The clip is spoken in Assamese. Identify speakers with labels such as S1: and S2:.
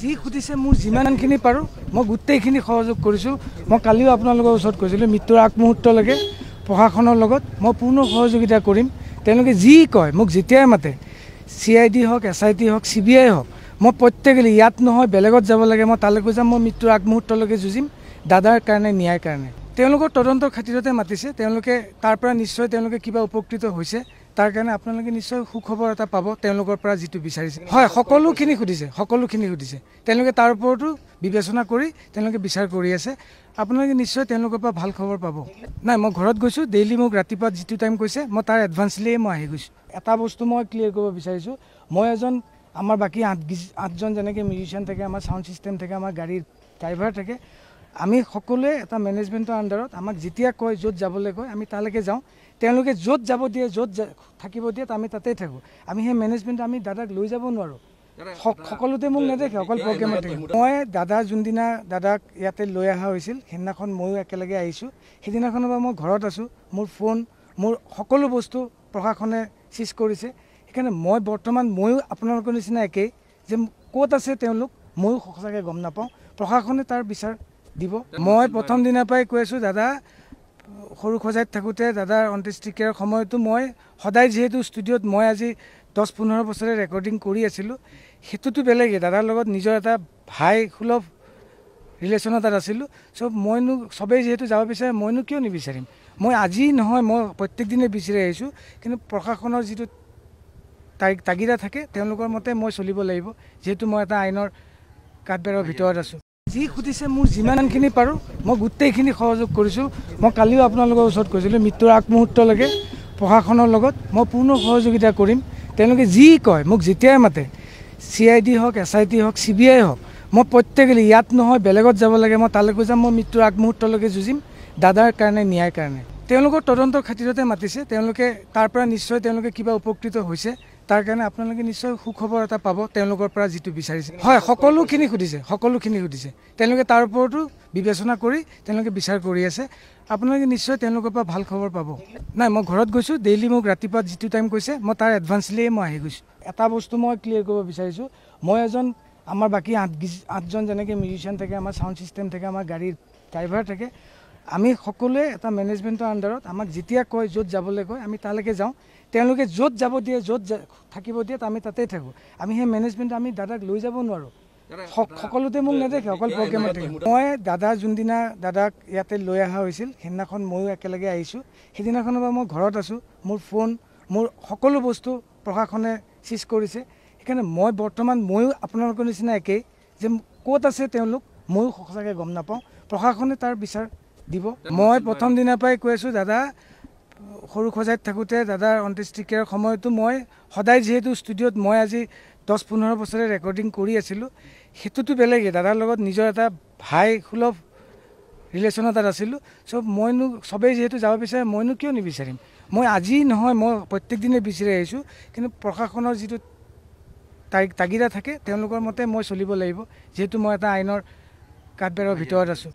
S1: যি খুদিছে মোৰ যিমানখিনি পাৰোঁ মই গোটেইখিনি সহযোগ কৰিছোঁ। মই কালিও আপোনালোকৰ ওচৰত কৈছিলোঁ মৃত্যুৰ আগমুহূৰ্তলৈকে প্ৰশাসনৰ লগত মই পূৰ্ণ সহযোগিতা কৰিম। তেওঁলোকে যি কয় মোক যেতিয়াই মাতে CID হওক SIT হওক CBI হওক মই প্ৰত্যেকেই ইয়াত নহয় বেলেগত যাব লাগে মই তালৈকে যাম। মই মৃত্যুৰ আগমুহূৰ্তলৈকে যুঁজিম দাদাৰ কাৰণে ন্যায়ৰ কাৰণে। তেওঁলোকৰ তদন্তৰ খাতিৰতে মাতিছে। তেওঁলোকে তাৰ পৰা নিশ্চয় তেওঁলোকে কিবা উপকৃত হৈছে। তাৰ কাৰণে আপোনালোকে নিশ্চয় সুখবৰ এটা পাব তেওঁলোকৰ পৰা যিটো বিচাৰিছে। হয় সকলোখিনি সুধিছে তেওঁলোকে তাৰ ওপৰতো বিবেচনা কৰি তেওঁলোকে বিচাৰ কৰি আছে। আপোনালোকে নিশ্চয় তেওঁলোকৰ পৰা ভাল খবৰ পাব। নাই মই ঘৰত গৈছোঁ ডেইলি মোক ৰাতিপুৱা যিটো টাইম কৈছে মই তাৰ এডভান্সলিয়ে মই আহি গৈছোঁ। এটা বস্তু মই ক্লিয়াৰ কৰিব বিচাৰিছোঁ মই এজন আমাৰ বাকী আঠজন যেনেকৈ মিউজিচিয়ান থাকে আমাৰ ছাউণ্ড ছিষ্টেম থাকে আমাৰ গাড়ীৰ ড্ৰাইভাৰ থাকে আমি সকলোৱে এটা মেনেজমেণ্টৰ আণ্ডাৰত আমাক যেতিয়া কয় য'ত যাবলৈ কয় আমি তালৈকে যাওঁ। তেওঁলোকে য'ত যাব দিয়ে য'ত থাকিব দিয়ে আমি তাতেই থাকোঁ। আমি সেই মেনেজমেণ্ট আমি দাদাক লৈ যাব নোৱাৰোঁ। সকলোতে মোক নেদেখে অকল প্ৰগ্ৰেমত থাকে। মই দাদা যোনদিনা দাদাক ইয়াতে লৈ অহা হৈছিল সেইদিনাখন ময়ো একেলগে আহিছোঁ। সেইদিনাখনৰ পৰা মই ঘৰত আছোঁ। মোৰ ফোন মোৰ সকলো বস্তু প্ৰশাসনে চিজ কৰিছে। সেইকাৰণে মই বৰ্তমান ময়ো আপোনালোকৰ নিচিনা একেই যে ক'ত আছে তেওঁলোক ময়ো সঁচাকৈ গম নাপাওঁ। প্ৰশাসনে তাৰ বিচাৰ দিব। মই প্ৰথম দিনাৰ পৰাই কৈ আছোঁ দাদা সৰু সজাইত থাকোঁতে দাদাৰ অন্ত্যেষ্টিক্ৰিয়াৰ সময়তো মই সদায় যিহেতু ষ্টুডিঅ'ত মই আজি 10-15 বছৰে ৰেকৰ্ডিং কৰি আছিলোঁ সেইটোতো বেলেগেই দাদাৰ লগত নিজৰ এটা ভাই সুলভ ৰিলেশ্যন এটাত আছিলোঁ। মইনো চবেই যিহেতু যাব বিচাৰে মইনো কিয় নিবিচাৰিম। মই আজি নহয় মই প্ৰত্যেক দিনে বিচাৰি আহিছোঁ। কিন্তু প্ৰশাসনৰ যিটো তাগিদা থাকে তেওঁলোকৰ মতে মই চলিব লাগিব যিহেতু মই এটা আইনৰ কাঠবেৰৰ ভিতৰত আছোঁ। যি খুদিছে মোৰ যিমানখিনি পাৰোঁ মই গোটেইখিনি সহযোগ কৰিছোঁ। মই কালিও আপোনালোকৰ ওচৰত কৈছিলোঁ মৃত্যুৰ আগমুহূৰ্তলৈকে প্ৰশাসনৰ লগত মই পূৰ্ণ সহযোগিতা কৰিম। তেওঁলোকে যি কয় মোক যেতিয়াই মাতে CID হওক SIT হওক CBI হওক মই প্ৰত্যেকেই ইয়াত নহয় বেলেগত যাব লাগে মই তালৈকে যাম। মই মৃত্যুৰ আগমুহূৰ্তলৈকে যুঁজিম দাদাৰ কাৰণে ন্যায়ৰ কাৰণে। তেওঁলোকৰ তদন্তৰ খাতিৰতে মাতিছে। তেওঁলোকে তাৰ পৰা নিশ্চয় তেওঁলোকে কিবা উপকৃত হৈছে। তাৰ কাৰণে আপোনালোকে নিশ্চয় সুখবৰ এটা পাব তেওঁলোকৰ পৰা যিটো বিচাৰিছে। হয় সকলোখিনি সুধিছে তেওঁলোকে তাৰ ওপৰতো বিবেচনা কৰি তেওঁলোকে বিচাৰ কৰি আছে। আপোনালোকে নিশ্চয় তেওঁলোকৰ পৰা ভাল খবৰ পাব। নাই মই ঘৰত গৈছোঁ ডেইলি মোক ৰাতিপুৱা যিটো টাইম কৈছে মই তাৰ এডভান্সলিয়ে মই আহি গৈছোঁ। এটা বস্তু মই ক্লিয়াৰ কৰিব বিচাৰিছোঁ মই এজন আমাৰ বাকী আঠজন যেনেকৈ মিউজিচিয়ান থাকে আমাৰ ছাউণ্ড ছিষ্টেম থাকে আমাৰ গাড়ীৰ ড্ৰাইভাৰ থাকে আমি সকলোৱে এটা মেনেজমেণ্টৰ আণ্ডাৰত আমাক যেতিয়া কয় য'ত যাবলৈ কয় আমি তালৈকে যাওঁ। তেওঁলোকে য'ত যাব দিয়ে য'ত থাকিব দিয়ে আমি তাতেই থাকোঁ। আমি সেই মেনেজমেণ্ট আমি দাদাক লৈ যাব নোৱাৰোঁ। সকলোতে মোক নেদেখে অকল প্ৰগ্ৰেমত থাকে। মই দাদা যোনদিনা দাদাক ইয়াতে লৈ অহা হৈছিল সেইদিনাখন ময়ো একেলগে আহিছোঁ। সেইদিনাখনৰ পৰা মই ঘৰত আছোঁ। মোৰ ফোন মোৰ সকলো বস্তু প্ৰশাসনে চিজ কৰিছে। সেইকাৰণে মই বৰ্তমান ময়ো আপোনালোকৰ নিচিনা একেই যে ক'ত আছে তেওঁলোক ময়ো সঁচাকৈ গম নাপাওঁ। প্ৰশাসনে তাৰ বিচাৰ দিব। মই প্ৰথম দিনাৰ পৰাই কৈ আছোঁ দাদা সৰু সজাইত থাকোঁতে দাদাৰ অন্ত্যেষ্টিক্ৰিয়াৰ সময়তো মই সদায় যিহেতু ষ্টুডিঅ'ত মই আজি 10-15 বছৰে ৰেকৰ্ডিং কৰি আছিলোঁ সেইটোতো বেলেগেই দাদাৰ লগত নিজৰ এটা ভাই সুলভ ৰিলেশ্যন এটাত আছিলোঁ। মইনো চবেই যিহেতু যাব বিচাৰে মইনো কিয় নিবিচাৰিম। মই আজি নহয় মই প্ৰত্যেক দিনে বিচাৰি আহিছোঁ। কিন্তু প্ৰশাসনৰ যিটো তাগিদা থাকে তেওঁলোকৰ মতে মই চলিব লাগিব যিহেতু মই এটা আইনৰ কাঠবেৰৰ ভিতৰত আছোঁ।